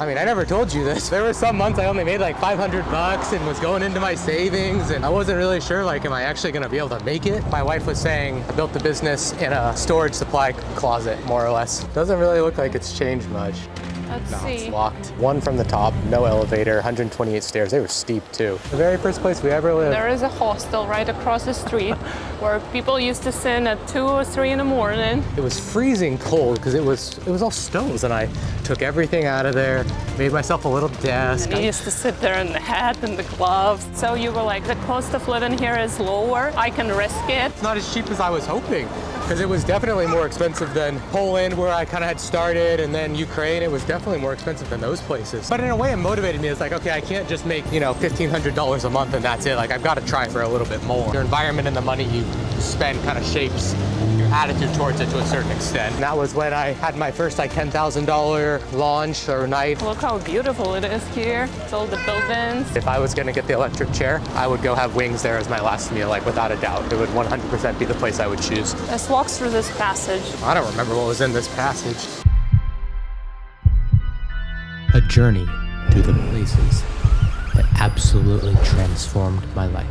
I mean, I never told you this. There were some months I only made like 500 bucks and was going into my savings, and I wasn't really sure, like, am I actually gonna be able to make it? My wife was saying I built the business in a storage supply closet, more or less. Doesn't really look like it's changed much. Let's see. It's locked. One from the top, no elevator, 128 stairs. They were steep too. The very first place we ever lived. There is a hostel right across the street where people used to sit at 2 or 3 in the morning. It was freezing cold because it was all stones, and I took everything out of there, made myself a little desk. And you used to sit there in the hat and the gloves. So you were like, the cost of living here is lower. I can risk it. It's not as cheap as I was hoping, because it was definitely more expensive than Poland, where I kind of had started, and then Ukraine. It was definitely more expensive than those places. But in a way, it motivated me. It's like, okay, I can't just make, $1,500 a month and that's it. Like, I've got to try for a little bit more. Your environment and the money you spend kind of shapes your attitude towards it to a certain extent. And that was when I had my first like $10,000 launch or night. Look how beautiful it is here. It's all the buildings. If I was gonna get the electric chair, I would go have wings there as my last meal, like without a doubt. It would 100% be the place I would choose. Let's walk through this passage. I don't remember what was in this passage. A journey through the places that absolutely transformed my life.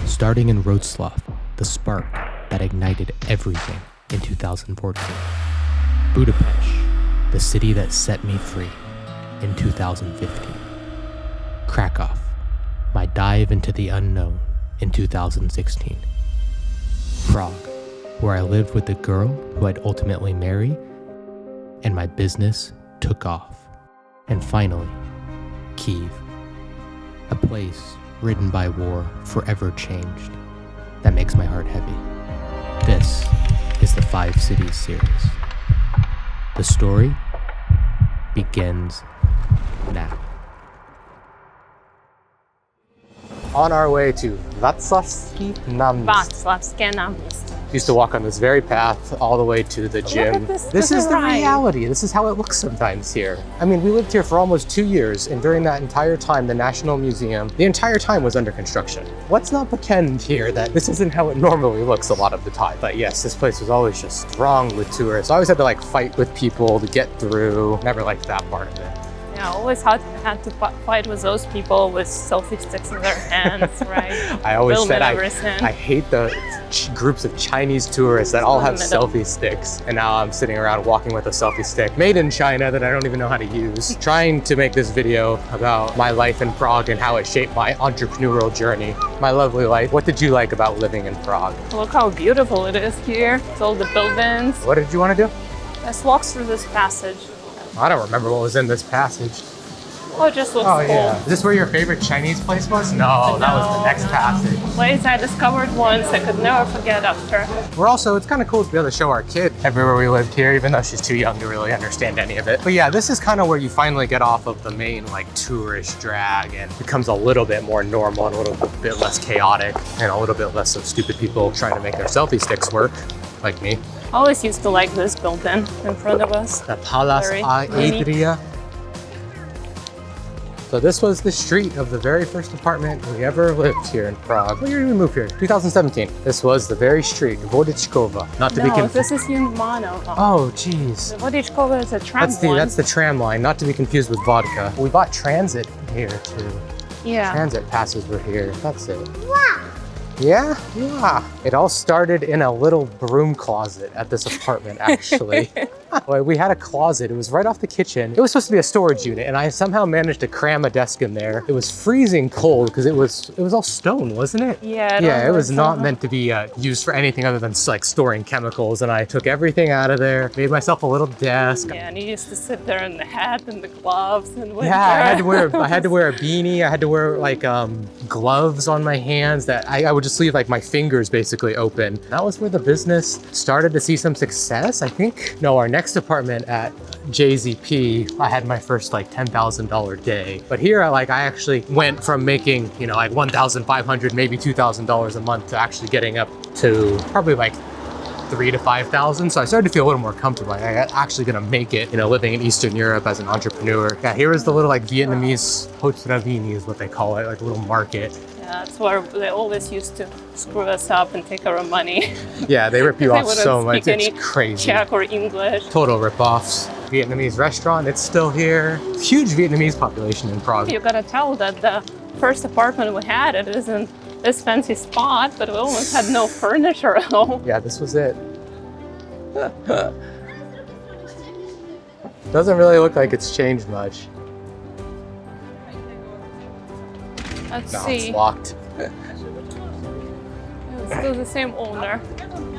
Starting in Wrocław, the spark that ignited everything in 2014. Budapest, the city that set me free in 2015. Krakow, my dive into the unknown in 2016. Prague, where I lived with the girl who I'd ultimately marry, and my business took off. And finally, Kyiv, a place ridden by war, forever changed, that makes my heart heavy. This is the 5 Cities series. The story begins now. On our way to Wrocławskie Náměstí. Václavské náměstí. Used to walk on this very path all the way to the gym. Look at this. This is the ride. reality. This is how it looks sometimes here. I mean, we lived here for almost 2 years, and during that entire time, the National Museum, the entire time was under construction. Let's not pretend here that this isn't how it normally looks a lot of the time. But yes, this place was always just thronged with tourists. I always had to like fight with people to get through. Never liked that part of it. Yeah, always had to fight with those people with selfie sticks in their hands, right? I always Film said everything. I hate the groups of Chinese tourists that all in have the middle. selfie sticks. And now I'm sitting around walking with a selfie stick made in China that I don't even know how to use. Trying to make this video about my life in Prague and how it shaped my entrepreneurial journey. My lovely life. What did you like about living in Prague? Look how beautiful it is here. It's all the buildings. What did you want to do? Let's walk through this passage. I don't remember what was in this passage. Oh, it just looks Oh cool. yeah. Is this where your favorite Chinese place was? No, that was the next passage. Place I discovered once I could never forget after. It's kind of cool to be able to show our kid everywhere we lived here, even though she's too young to really understand any of it. But yeah, this is kind of where you finally get off of the main like tourist drag and becomes a little bit more normal and a little bit less chaotic and a little bit less of stupid people trying to make their selfie sticks work, like me. I always used to like this building in front of us. The Palace Very Adria. So this was the street of the very first apartment we ever lived here in Prague. What year did we move here? 2017. This was the very street, Vodičkova. Not to be No, confused. this is Humano. Oh, geez. The Vodičkova is a tram one. That's the tram line, not to be confused with vodka. We bought transit here too. Yeah. Transit passes were here. That's it. Yeah? Yeah. It all started in a little broom closet at this apartment, actually. Well, we had a closet. It was right off the kitchen. It was supposed to be a storage unit, and I somehow managed to cram a desk in there. It was freezing cold because it was all stone, wasn't it? Yeah. Yeah, it was not meant to be used for anything other than like storing chemicals. And I took everything out of there, made myself a little desk. Yeah, and you used to sit there in the hat and the gloves and winter. Yeah, I had to wear a beanie. I had to wear like gloves on my hands that I would just leave like my fingers basically open. That was where the business started to see some success, I think. No, our next apartment at JZP, I had my first like $10,000 day. But here I actually went from making, like $1,500, maybe $2,000 a month to actually getting up to probably like 3,000 to 5,000. So I started to feel a little more comfortable. I'm actually gonna make it, living in Eastern Europe as an entrepreneur. Yeah, here is the little like Vietnamese Hotravini is what they call it, like a little market. Yeah, that's where they always used to screw us up and take our money. Yeah, they rip you They off so wouldn't much. speak any It's crazy. Czech or English. Total rip-offs. Vietnamese restaurant. It's still here. Huge Vietnamese population in Prague. You gotta tell that the first apartment we had, it isn't this fancy spot, but we almost had no furniture at all. Yeah, this was it. Doesn't really look like it's changed much. Let's No, see. it's locked. It's still the same owner.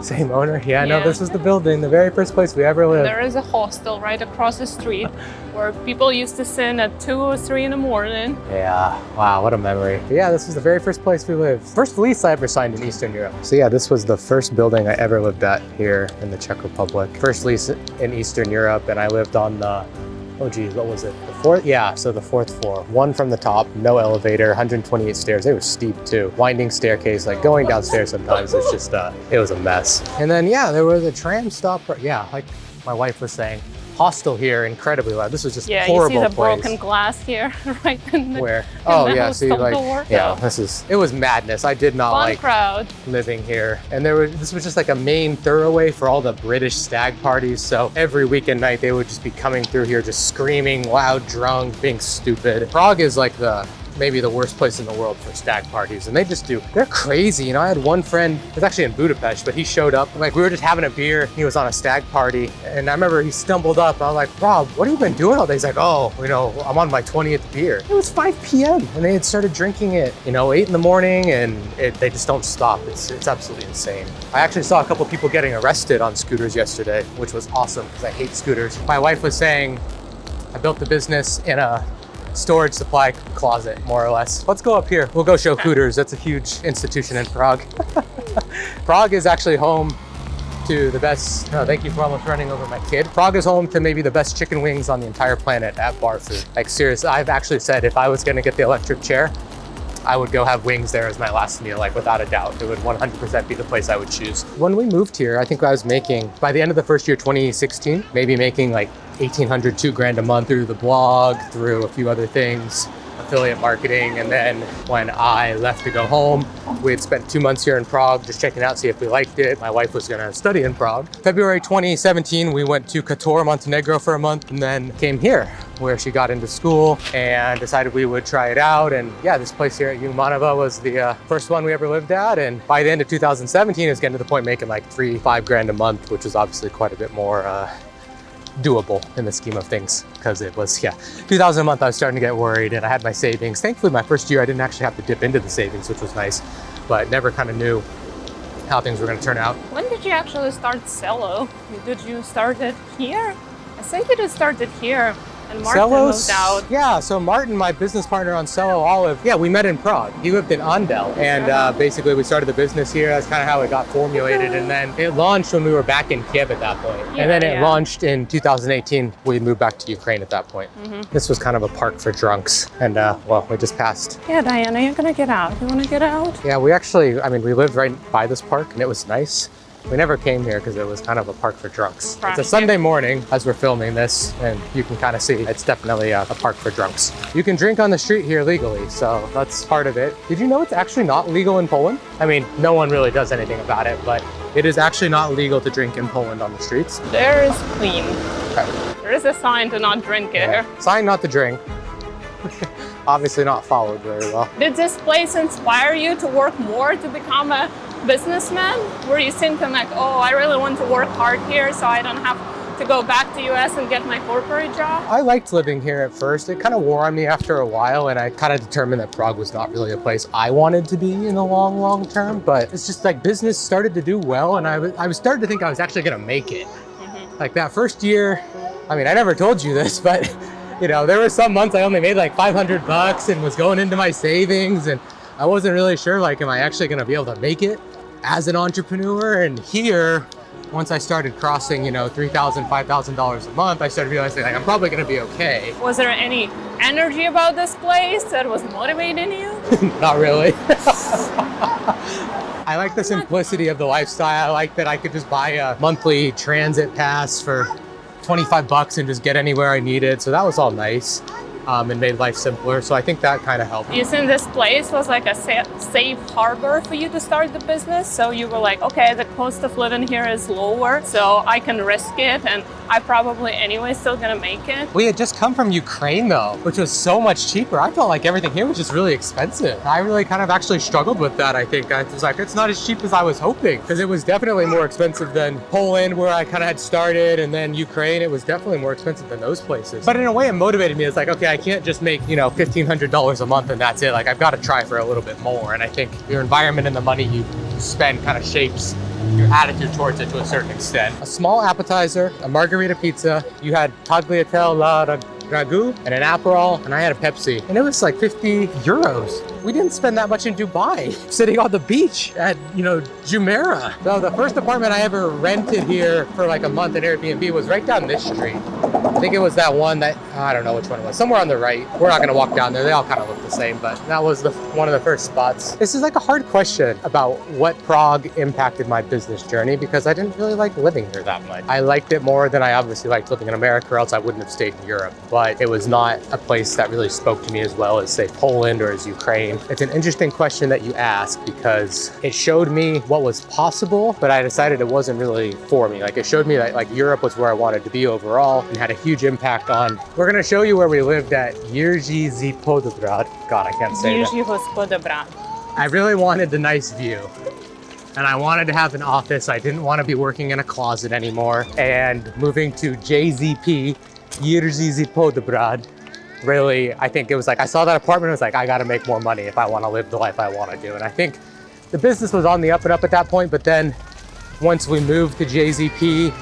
Same owner? Yeah, no, Yeah. this was the building, the very first place we ever lived. There is a hostel right across the street where people used to sit at 2 or 3 in the morning. Yeah, wow, what a memory. But yeah, this was the very first place we lived. First lease I ever signed in Eastern Europe. So yeah, this was the first building I ever lived at here in the Czech Republic. First lease in Eastern Europe, and I lived on the, oh geez, what was it? The fourth? Yeah, so the fourth floor. One from the top, no elevator, 128 stairs. They were steep too. Winding staircase, like going downstairs sometimes it's just, it was a mess. And then yeah, there was a tram stop, yeah, like my wife was saying. Hostel here, incredibly loud. This was just Yeah, horrible you see the place. broken glass here, right in the, Where? in Oh the yeah, see hostel like, door. yeah, So, it was madness. I did not fun like crowd. living here. And this was just like a main thoroughway for all the British stag parties. So every weekend night they would just be coming through here, just screaming, loud, drunk, being stupid. Prague is like maybe the worst place in the world for stag parties. And they're crazy. You know, I had one friend, it was actually in Budapest, but he showed up, like we were just having a beer. He was on a stag party. And I remember he stumbled up. I was like, Rob, what have you been doing all day? He's like, oh, you know, I'm on my 20th beer. It was 5 p.m. and they had started drinking it, 8 in the morning, and they just don't stop. It's absolutely insane. I actually saw a couple people getting arrested on scooters yesterday, which was awesome because I hate scooters. My wife was saying, I built the business in a storage supply closet, more or less. Let's go up here. We'll go show Hooters. That's a huge institution in Prague. Prague is actually home to the best, thank you for almost running over my kid. Prague is home to maybe the best chicken wings on the entire planet at bar food. Like seriously, I've actually said if I was gonna get the electric chair, I would go have wings there as my last meal, like without a doubt. It would 100% be the place I would choose. When we moved here, I think I was making, by the end of the first year, 2016, maybe making like 1,800, $2,000 a month through the blog, through a few other things, affiliate marketing. And then when I left to go home, we had spent 2 months here in Prague, just checking out, see if we liked it. My wife was gonna study in Prague. February 2017, we went to Kotor, Montenegro for a month, and then came here where she got into school and decided we would try it out. And yeah, this place here at Umanova was the first one we ever lived at. And by the end of 2017, it was getting to the point making like $3,000-5,000 a month, which was obviously quite a bit more doable in the scheme of things, because it was, yeah, 2,000 a month. I was starting to get worried, and I had my savings. Thankfully, my first year, I didn't actually have to dip into the savings, which was nice, but never kind of knew how things were going to turn out. When did you actually start Cello? Did you start it here? I think you just started here. And Martin moved out. Yeah, so Martin, my business partner on Cello Olive, yeah, we met in Prague. He lived in Andel, and basically we started the business here. That's kind of how it got formulated, and then it launched when we were back in Kiev at that point. And then it launched in 2018. We moved back to Ukraine at that point. This was kind of a park for drunks, and well, we just passed. Yeah, Diana, you're gonna get out. You wanna get out? Yeah, we actually, we lived right by this park, and it was nice. We never came here because it was kind of a park for drunks. It's a Sunday morning as we're filming this, and you can kind of see it's definitely a park for drunks. You can drink on the street here legally, so that's part of it. Did you know it's actually not legal in Poland? No one really does anything about it, but it is actually not legal to drink in Poland on the streets. There is clean. Okay. There is a sign to not drink here. Sign not to drink. Obviously not followed very well. Did this place inspire you to work more to become a businessman? Were you thinking like, oh, I really want to work hard here so I don't have to go back to US and get my corporate job? I liked living here at first. It kind of wore on me after a while, and I kind of determined that Prague was not really a place I wanted to be in the long term. But it's just like business started to do well, and I was starting to think I was actually gonna make it. Like that first year, I never told you this, but there were some months I only made like $500 and was going into my savings, and I wasn't really sure, like, am I actually gonna be able to make it as an entrepreneur? And here, once I started crossing, $3,000, $5,000 a month, I started realizing like I'm probably gonna be okay. Was there any energy about this place that was motivating you? Not really. I like the simplicity of the lifestyle. I like that I could just buy a monthly transit pass for $25 and just get anywhere I needed. So that was all nice. and made life simpler. So I think that kind of helped. You think this place was like a safe harbor for you to start the business? So you were like, okay, the cost of living here is lower, so I can risk it, and I probably anyway still gonna make it. We had just come from Ukraine though, which was so much cheaper. I felt like everything here was just really expensive. I really kind of actually struggled with that. I think I was like, it's not as cheap as I was hoping, because it was definitely more expensive than Poland, where I kind of had started, and then Ukraine. It was definitely more expensive than those places. But in a way, it motivated me. It's like, okay, I can't just make, you know, $1,500 a month and that's it. Like, I've got to try for a little bit more. And I think your environment and the money you spend kind of shapes your attitude towards it to a certain extent. A small appetizer, a margarita pizza, you had tagliatelle alla ragu and an Aperol, and I had a Pepsi. And it was like 50 euros. We didn't spend that much in Dubai, sitting on the beach at, you know, Jumeirah. So the first apartment I ever rented here for like a month in Airbnb was right down this street. I think it was that one that, I don't know which one it was, somewhere on the right. We're not gonna walk down there, they all kind of look the same, but that was one of the first spots. This is like a hard question about what Prague impacted my business journey, because I didn't really like living here that much. I liked it more than I obviously liked living in America, or else I wouldn't have stayed in Europe. But it was not a place that really spoke to me as well as, say, Poland or as Ukraine. It's an interesting question that you ask, because it showed me what was possible, but I decided it wasn't really for me. Like, it showed me that like Europe was where I wanted to be overall, and had a huge impact on. We're gonna show you where we lived at Jerzy Podobrad. God, I can't say that. I really wanted the nice view, and I wanted to have an office. I didn't want to be working in a closet anymore. And moving to JZP, Jerzy Podobrad, really, I think it was like, I saw that apartment, I was like, I gotta make more money if I wanna live the life I wanna do. And I think the business was on the up and up at that point, but then once we moved to JZP,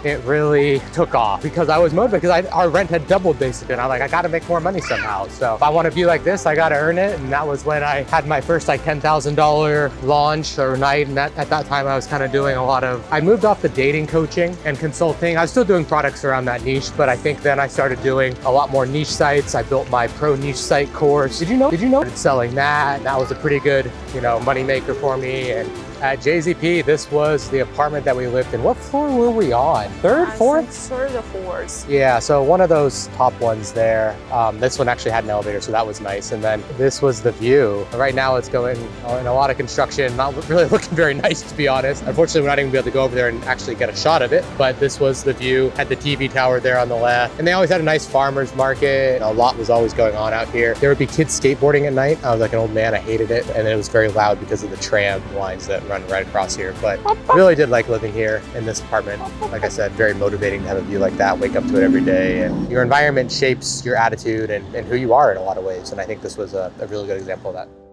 it really took off, because I was motivated, because our rent had doubled basically. And I'm like, I gotta make more money somehow. So if I wanna be like this, I gotta earn it. And that was when I had my first like $10,000 launch or night. And at that time I was kind of doing a lot of, I moved off the dating coaching and consulting. I was still doing products around that niche, but I think then I started doing a lot more niche sites. I built my pro niche site course. Did you know? Selling that, and that was a pretty good, you know, money maker for me. And at JZP, this was the apartment that we lived in. What floor were we on? Third, fourth? Third or fourth. Yeah, so one of those top ones there. This one actually had an elevator, so that was nice. And then this was the view. Right now it's going in a lot of construction, not really looking very nice, to be honest. Unfortunately, we're not even gonna be able to go over there and actually get a shot of it, but this was the view. Had the TV tower there on the left. And they always had a nice farmer's market. A lot was always going on out here. There would be kids skateboarding at night. I was like an old man, I hated it. And it was very loud because of the tram lines that run right across here. But I really did like living here in this apartment. Like I said, very motivating to have a view like that, wake up to it every day. And your environment shapes your attitude and who you are in a lot of ways. And I think this was a really good example of that.